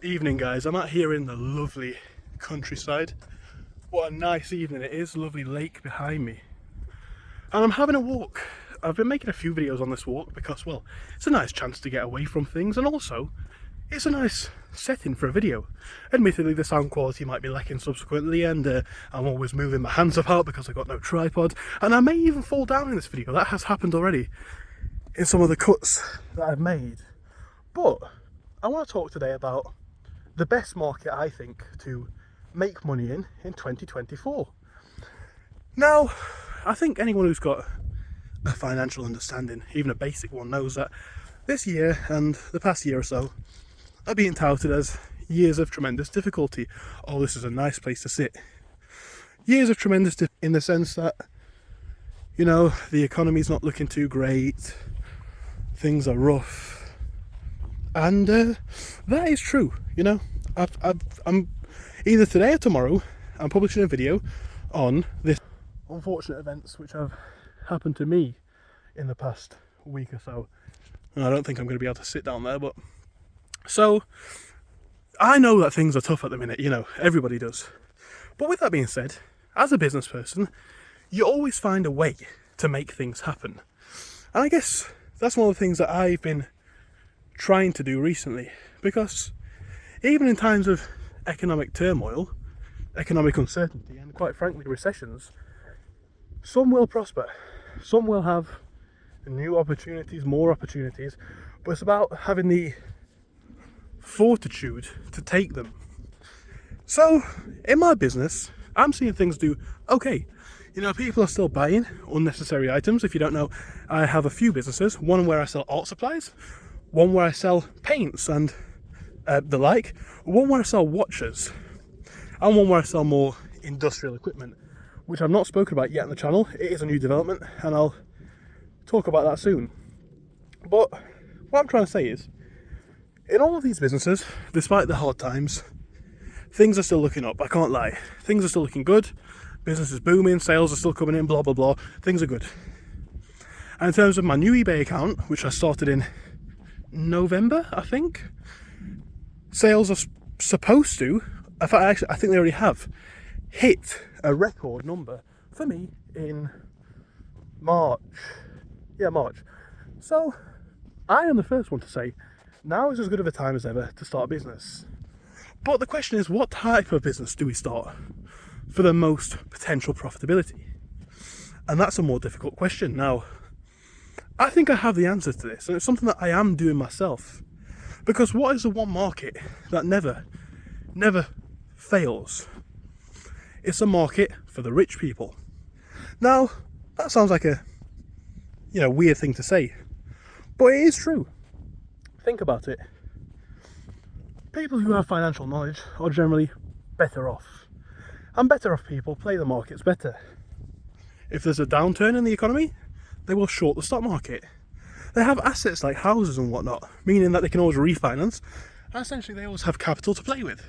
Evening guys, I'm out here in the lovely countryside. What a nice evening it is, lovely lake behind me. And I'm having a walk. I've been making a few videos on this walk because, well, it's a nice chance to get away from things, and also it's a nice setting for a video. Admittedly, the sound quality might be lacking subsequently, and I'm always moving my hands about because I've got no tripod, and I may even fall down in this video. That has happened already in some of the cuts that I've made. But I want to talk today about the best market, I think, to make money in 2024. Now, I think anyone who's got a financial understanding, even a basic one, knows that this year and the past year or so are being touted as years of tremendous difficulty. Oh, this is a nice place to sit. Years of tremendous in the sense that, you know, the economy's not looking too great, things are rough. And that is true, you know. I'm either today or tomorrow, I'm publishing a video on this unfortunate events which have happened to me in the past week or so. And I don't think I'm going to be able to sit down there, but so I know that things are tough at the minute, you know, everybody does. But with that being said, as a business person, you always find a way to make things happen. And I guess that's one of the things that I've been trying to do recently, because even in times of economic turmoil, economic uncertainty, and quite frankly recessions, some will prosper, some will have new opportunities, more opportunities, but it's about having the fortitude to take them. So in my business, I'm seeing things do okay. You know, people are still buying unnecessary items. If you don't know, I have a few businesses, one where I sell art supplies, one where I sell paints and the like, one where I sell watches, and one where I sell more industrial equipment, which I've not spoken about yet on the channel. It is a new development, and I'll talk about that soon. But what I'm trying to say is, in all of these businesses, despite the hard times, things are still looking up. I can't lie. Things are still looking good. Business is booming, sales are still coming in, blah, blah, blah. Things are good. And in terms of my new eBay account, which I started in November, I think, sales are supposed to, in fact, actually, I think they already have hit a record number for me in March. Yeah, March. So I am the first one to say now is as good of a time as ever to start a business. But the question is, what type of business do we start for the most potential profitability? And that's a more difficult question. Now, I think I have the answer to this, and it's something that I am doing myself. Because what is the one market that never fails? It's a market for the rich people. Now, that sounds like a, you know, weird thing to say, but it is true. Think about it. People who have financial knowledge are generally better off. And better off people play the markets better. If there's a downturn in the economy, they will short the stock market. They have assets like houses and whatnot, meaning that they can always refinance, and essentially they always have capital to play with.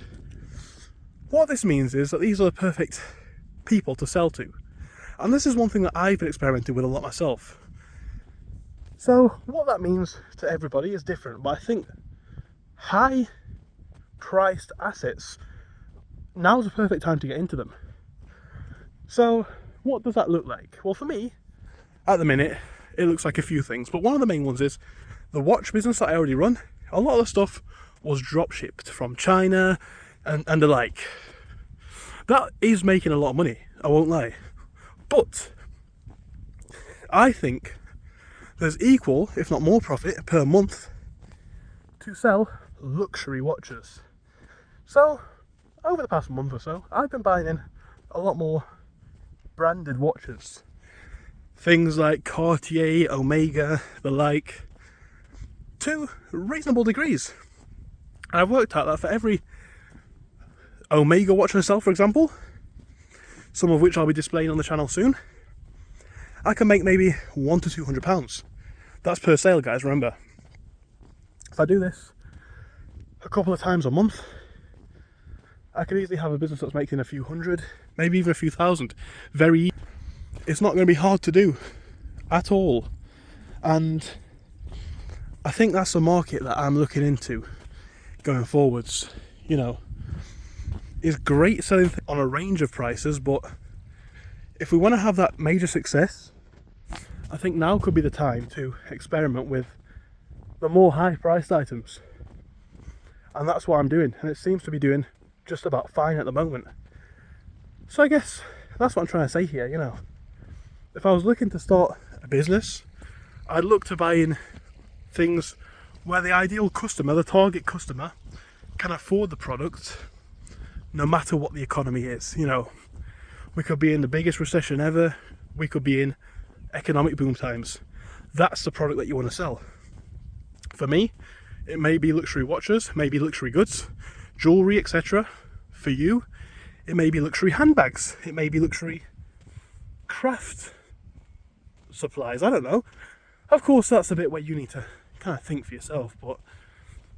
What this means is that these are the perfect people to sell to. And this is one thing that I've been experimenting with a lot myself. So what that means to everybody is different, but I think high priced assets, now's the perfect time to get into them. So what does that look like? Well, for me, at the minute, it looks like a few things, but one of the main ones is the watch business that I already run. A lot of the stuff was drop shipped from China and the like. That is making a lot of money, I won't lie. But I think there's equal, if not more profit per month to sell luxury watches. So over the past month or so, I've been buying in a lot more branded watches. Things like Cartier, Omega, the like, to reasonable degrees. And I've worked out that for every Omega watch I sell, for example, some of which I'll be displaying on the channel soon, I can make maybe £100 to £200. That's per sale, guys, remember. If I do this a couple of times a month, I could easily have a business that's making a few hundred, maybe even a few thousand. It's not going to be hard to do at all. And I think that's the market that I'm looking into. going forwards, you know, is great selling on a range of prices, but if we want to have that major success, I think now could be the time to experiment with the more high priced items. And that's what I'm doing, and it seems to be doing just about fine at the moment. So I guess that's what I'm trying to say here, you know. If I was looking to start a business, I'd look to buying things where the ideal customer, the target customer, can afford the product no matter what the economy is. You know, we could be in the biggest recession ever, we could be in economic boom times. That's the product that you want to sell. For me, it may be luxury watches, maybe luxury goods, jewellery, etc. For you, it may be luxury handbags, it may be luxury craft supplies, I don't know. Of course, that's a bit where you need to kind of think for yourself, but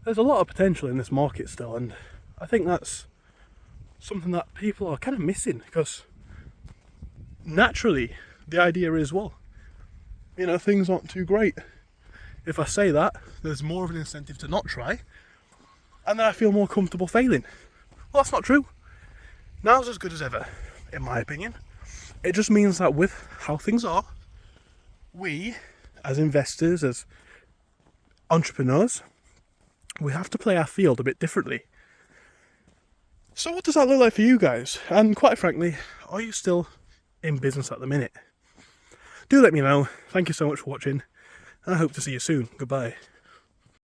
there's a lot of potential in this market still, and I think that's something that people are kind of missing, because naturally the idea is, well, you know, things aren't too great. If I say that, there's more of an incentive to not try, and then I feel more comfortable failing. Well, that's not true. Now's as good as ever, in my opinion. It just means that with how things are, we, as investors, as entrepreneurs, we have to play our field a bit differently. So what does that look like for you guys? And quite frankly, are you still in business at the minute? Do let me know. Thank you so much for watching, and I hope to see you soon. Goodbye.